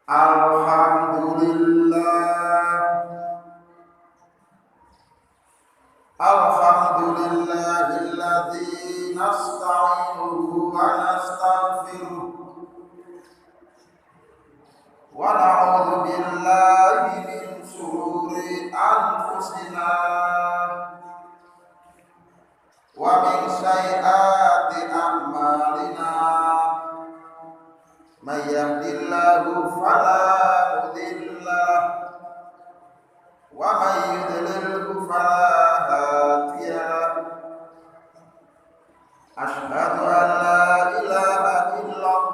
Alhamdulillah, alhamdulillahilladzi nasta'inuhu wa nastaghfiruh wa na'udzu billahi min shururi anfusina wa min sayyiati a'malina. May yahdihillahu fala mudilla lahu wa may yudlilhu fala hadiya lahu. Asyhadu an la ilaha illallah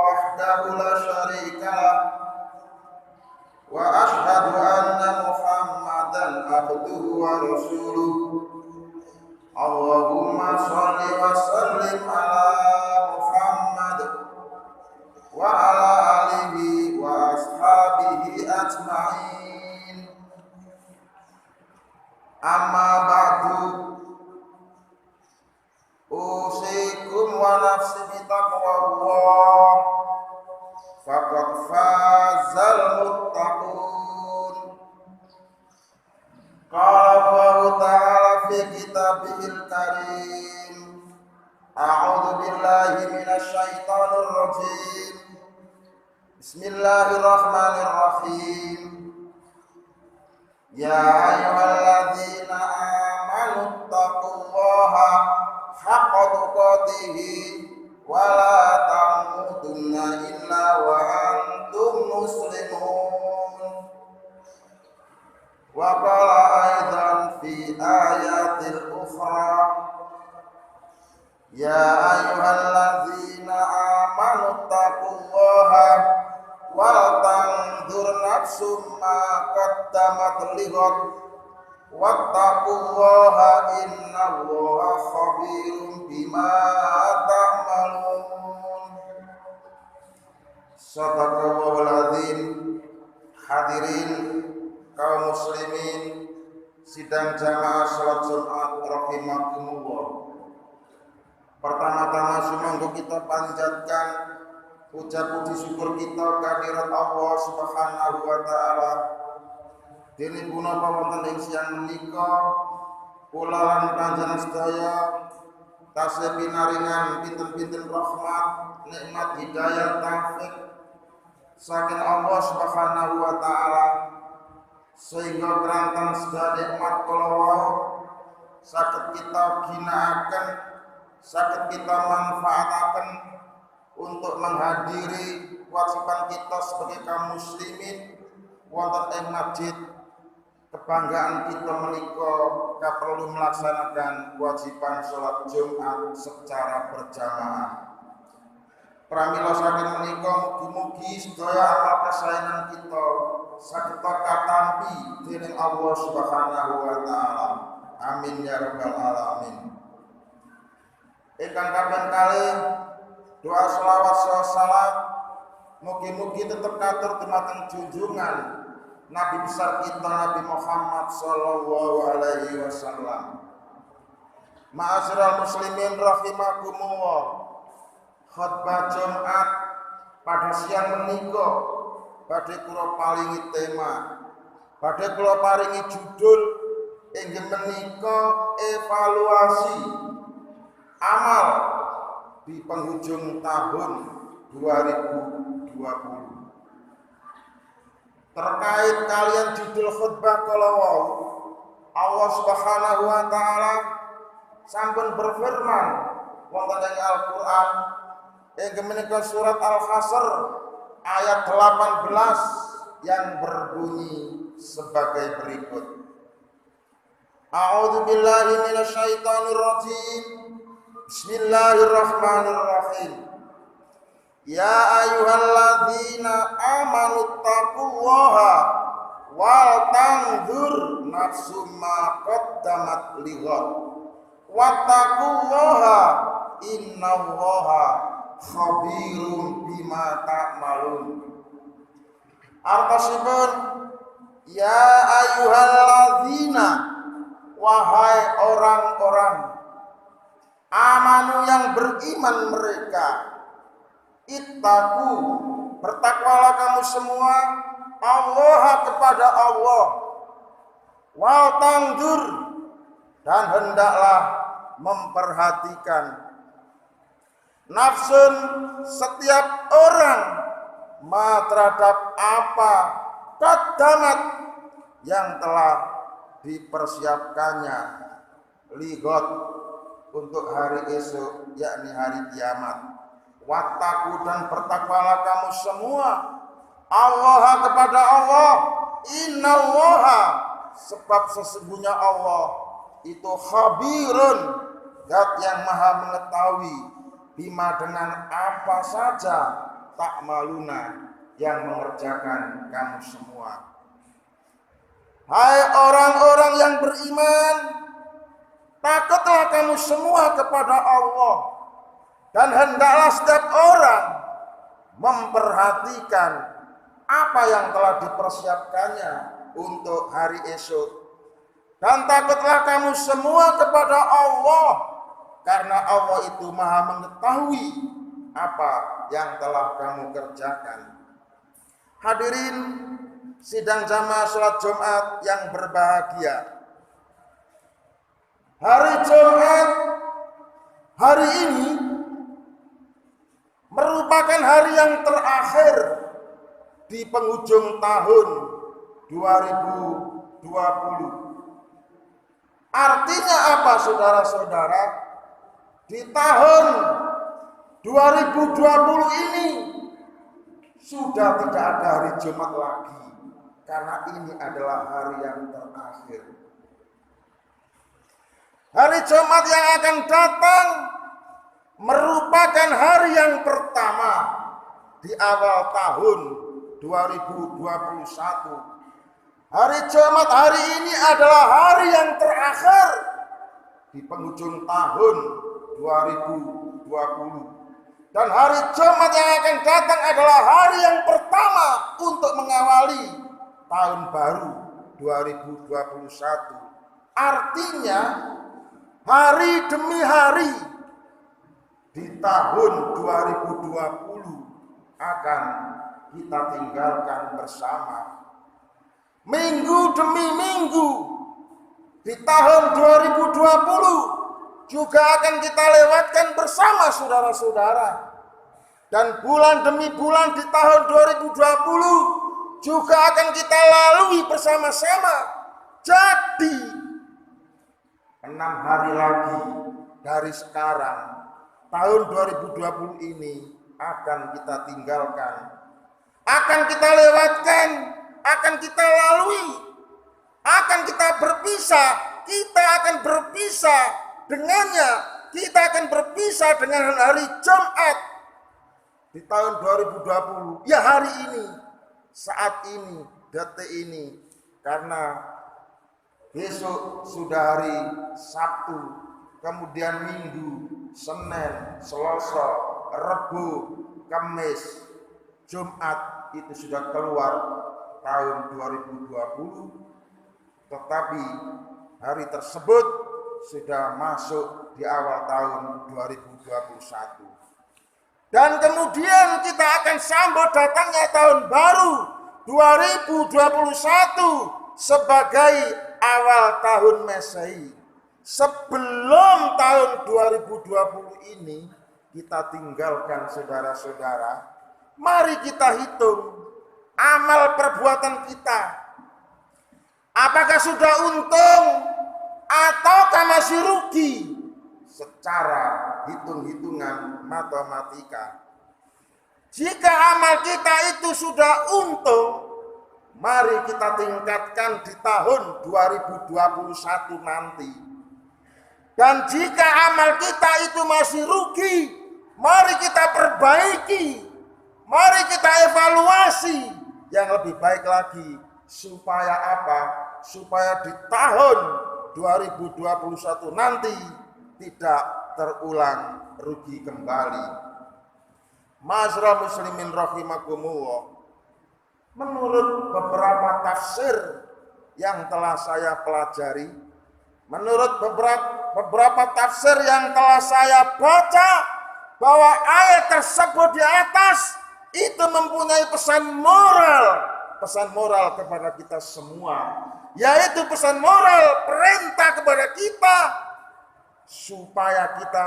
wahdahu la syarika lahu wa asyhadu anna Muhammadan abduhu wa rasuluh. Allahumma shalli wa sallim ala Muhammad wa ala alihi wa ashabihi ajma'in. Amma ba'du, usikum wa nafsi bitaqwallah, faqad fazal muttaqun. Qala Allah ta'ala fi kitabihil karim, a'udzu billahi minasy syaithanir rajim. Bismillahirrahmanirrahim. Ya ayyuhalladzina amanu taqullaha haqqa tuqatih wa la tamutunna illa wa antum muslimun. Wa qala aidan fi ayatil ukhra, ya ayyuhalladzina amanu taqullaha wal tanzur nafsum ma qaddamat lighad wattaqullaha innallaha khabirum bima ta'malun. Shadaqallahul azim. Hadirin kaum muslimin sidang jamaah salat Jumat rahimakumullah. Pertama-tama sumangga kita panjatkan ucap puji syukur kita kehadirat Allah Subhanahu wa taala. Dene punapa wonten ing siang menika kula lan panjenengan sedaya tasih pinaringan pinten-pinten rahmat, nikmat hidayah taufik saking Allah Subhanahu wa taala, sehingga keranten sedaya nikmat kula wau saged kita ginakaken, saged kita manfaataken untuk menghadiri kewajiban kita sebagai kaum muslimin wonten ing masjid. Kebanggaan kita menika perlu melaksanakan kewajiban sholat Jumat secara berjamaah. Pramila saking menika mugi-mugi sedaya amal kesaenan kita saged katampi dening Allah Subhanahu wa taala. Amin ya rabbal alamin. Ingkang kaping kalih doa selawat salam mugi-mugi tetap katur dumateng junjungan Nabi besar kita Nabi Muhammad sallallahu alaihi wasallam. Ma'asyiral muslimin rahimakumullah. Khutbah Jumat pada siang menika badhe kula paringi tema, badhe kula paringi judul inggih menika evaluasi amal di penghujung tahun 2020. Terkait kalian judul khutbah kala wau, Allah Subhanahu wa taala sampun berfirman wonten ing Al-Qur'an inggih menika surat Al-Hasr ayat 18 yang berbunyi sebagai berikut. A'udzu billahi minasyaitonir rajim. Bismillahirrahmanirrahim. Ya ayyuhalladzina amanu taqullaha wal tanzur nafsum ma qaddamat lighad wattaqullaha innallaha khabirum bima ta'malun. Artosipun ya ayyuhalladzina, wahai orang-orang amanu yang beriman mereka, ittaqu bertakwalah kamu semua Allah kepada Allah. Wal tangdur, dan hendaklah memperhatikan nafsun setiap orang terhadap apa qaddamat yang telah dipersiapkannya ligot untuk hari esok, yakni hari kiamat. Wattaku, dan bertakwalah kamu semua Allah kepada Allah. Innallaha, sebab sesungguhnya Allah itu khabirun, zat yang maha mengetahui, bima, dengan apa saja ta'maluna, yang mengerjakan kamu semua. Hai orang-orang yang beriman, takutlah kamu semua kepada Allah, dan hendaklah setiap orang memperhatikan apa yang telah dipersiapkannya untuk hari esok. Dan takutlah kamu semua kepada Allah, karena Allah itu maha mengetahui apa yang telah kamu kerjakan. Hadirin sidang jamaah sholat Jumat yang berbahagia, hari Jumat hari ini merupakan hari yang terakhir di penghujung tahun 2020. Artinya apa, saudara-saudara? Di tahun 2020 ini sudah tidak ada hari Jumat lagi, karena ini adalah hari yang terakhir. Hari Jumat yang akan datang merupakan hari yang pertama di awal tahun 2021. Hari Jumat hari ini adalah hari yang terakhir di penghujung tahun 2020. Dan hari Jumat yang akan datang adalah hari yang pertama untuk mengawali tahun baru 2021. Artinya hari demi hari di tahun 2020 akan kita tinggalkan bersama. Minggu demi minggu di tahun 2020 juga akan kita lewatkan bersama, saudara-saudara. Dan bulan demi bulan di tahun 2020 juga akan kita lalui bersama-sama. Jadi 6 hari lagi dari sekarang, tahun 2020 ini akan kita tinggalkan, akan kita lewatkan, akan kita lalui, akan kita berpisah. Kita akan berpisah dengannya, kita akan berpisah dengan hari Jumat di tahun 2020. Ya, hari ini, saat ini, detik ini, karena besok sudah hari Sabtu, kemudian Minggu, Senin, Selasa, Rabu, Kamis, Jumat itu sudah keluar tahun 2020, tetapi hari tersebut sudah masuk di awal tahun 2021. Dan kemudian kita akan sambut datangnya tahun baru 2021 sebagai awal tahun Masehi. Sebelum tahun 2020 ini kita tinggalkan, saudara-saudara, mari kita hitung amal perbuatan kita. Apakah sudah untung ataukah masih rugi secara hitung-hitungan matematika? Jika amal kita itu sudah untung, mari kita tingkatkan di tahun 2021 nanti. Dan jika amal kita itu masih rugi, mari kita perbaiki, mari kita evaluasi yang lebih baik lagi. Supaya apa? Supaya di tahun 2021 nanti tidak terulang rugi kembali. Ma'asyiral muslimin rahimakumullah. Menurut beberapa tafsir yang telah saya pelajari, menurut beberapa tafsir yang telah saya baca, bahwa ayat tersebut di atas itu mempunyai pesan moral kepada kita semua, yaitu pesan moral perintah kepada kita supaya kita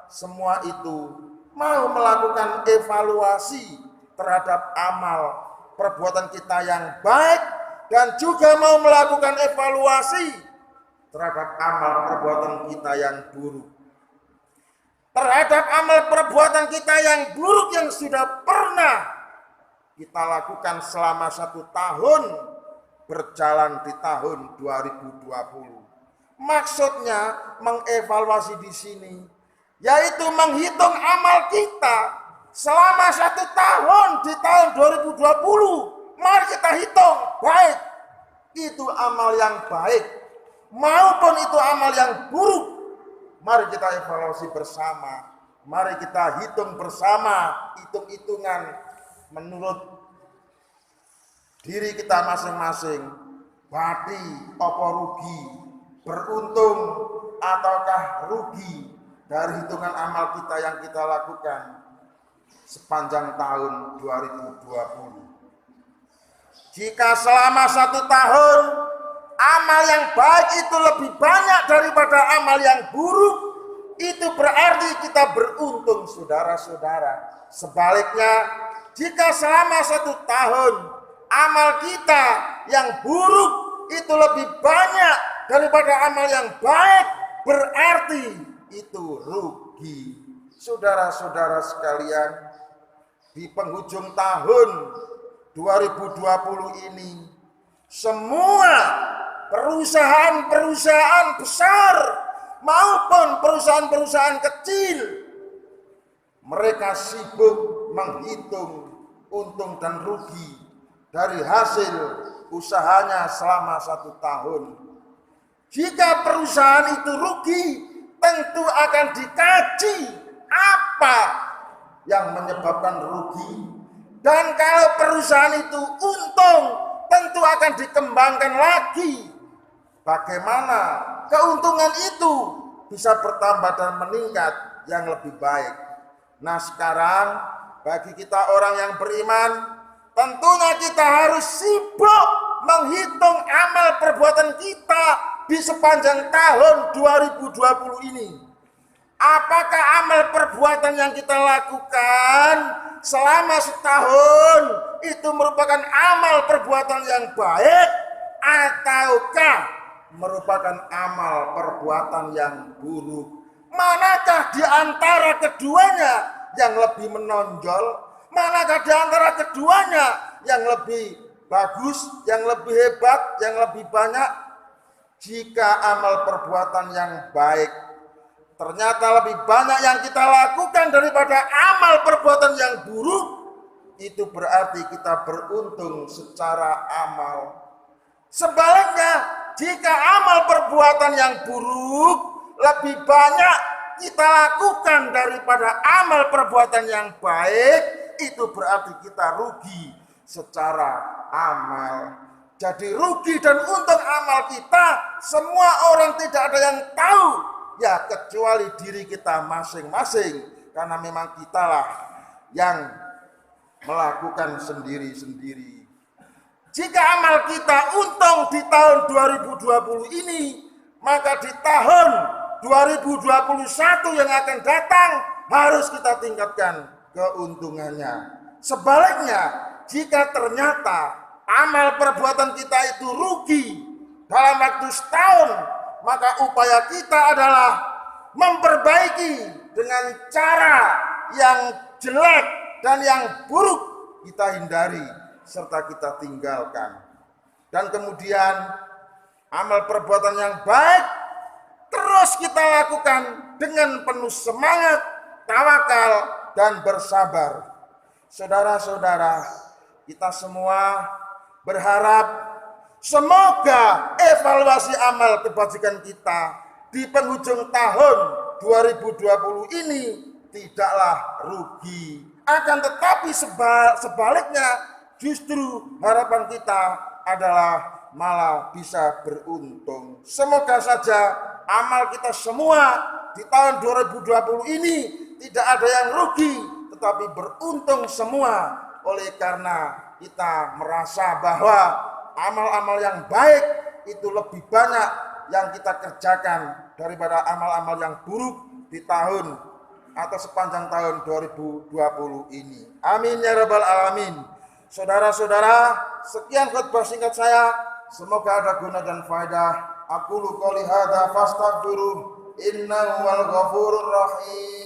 semua itu mau melakukan evaluasi terhadap amal perbuatan kita yang baik dan juga mau melakukan evaluasi terhadap amal perbuatan kita yang buruk. Terhadap amal perbuatan kita yang buruk yang sudah pernah kita lakukan selama 1 tahun berjalan di tahun 2020. Maksudnya mengevaluasi di sini yaitu menghitung amal kita selama 1 tahun di tahun 2020. Mari kita hitung baik itu amal yang baik maupun itu amal yang buruk. Mari kita evaluasi bersama. Mari kita hitung bersama, hitung-hitungan menurut diri kita masing-masing. Bati apa rugi, beruntung ataukah rugi dari hitungan amal kita yang kita lakukan sepanjang tahun 2020. Jika selama 1 tahun amal yang baik itu lebih banyak daripada amal yang buruk, itu berarti kita beruntung, saudara-saudara. Sebaliknya, jika selama 1 tahun amal kita yang buruk itu lebih banyak daripada amal yang baik, berarti itu rugi. Saudara-saudara sekalian, di penghujung tahun 2020 ini, semua perusahaan-perusahaan besar maupun perusahaan-perusahaan kecil, mereka sibuk menghitung untung dan rugi dari hasil usahanya selama 1 tahun. Jika perusahaan itu rugi, tentu akan dikaji apa yang menyebabkan rugi. Dan kalau perusahaan itu untung, tentu akan dikembangkan lagi. Bagaimana keuntungan itu bisa bertambah dan meningkat yang lebih baik. Nah sekarang bagi kita orang yang beriman, tentunya kita harus sibuk menghitung amal perbuatan kita di sepanjang tahun 2020 ini. Apakah amal perbuatan yang kita lakukan selama setahun itu merupakan amal perbuatan yang baik ataukah merupakan amal perbuatan yang buruk? Manakah di antara keduanya yang lebih menonjol? Manakah di antara keduanya yang lebih bagus, yang lebih hebat, yang lebih banyak? Jika amal perbuatan yang baik ternyata lebih banyak yang kita lakukan daripada amal perbuatan yang buruk, itu berarti kita beruntung secara amal. Sebaliknya, jika amal perbuatan yang buruk lebih banyak kita lakukan daripada amal perbuatan yang baik, itu berarti kita rugi secara amal. Jadi rugi dan untung amal kita, semua orang tidak ada yang tahu, ya kecuali diri kita masing-masing, karena memang kitalah yang melakukan sendiri-sendiri. Jika amal kita untung di tahun 2020 ini, maka di tahun 2021 yang akan datang harus kita tingkatkan keuntungannya. Sebaliknya, jika ternyata amal perbuatan kita itu rugi dalam waktu setahun, maka upaya kita adalah memperbaiki dengan cara yang jelek dan yang buruk kita hindari serta kita tinggalkan. Dan kemudian amal perbuatan yang baik terus kita lakukan dengan penuh semangat, tawakal, dan bersabar. Saudara-saudara, kita semua berharap semoga evaluasi amal kebajikan kita di penghujung tahun 2020 ini tidaklah rugi. Akan tetapi sebaliknya justru harapan kita adalah malah bisa beruntung. Semoga saja amal kita semua di tahun 2020 ini tidak ada yang rugi, tetapi beruntung semua oleh karena kita merasa bahwa amal-amal yang baik itu lebih banyak yang kita kerjakan daripada amal-amal yang buruk di tahun atau sepanjang tahun 2020 ini. Amin ya rabbal alamin. Saudara-saudara, sekian khutbah singkat saya. Semoga ada guna dan faedah. Aku qouli hadza fastaghfiruh innahu wal ghafurur rahim.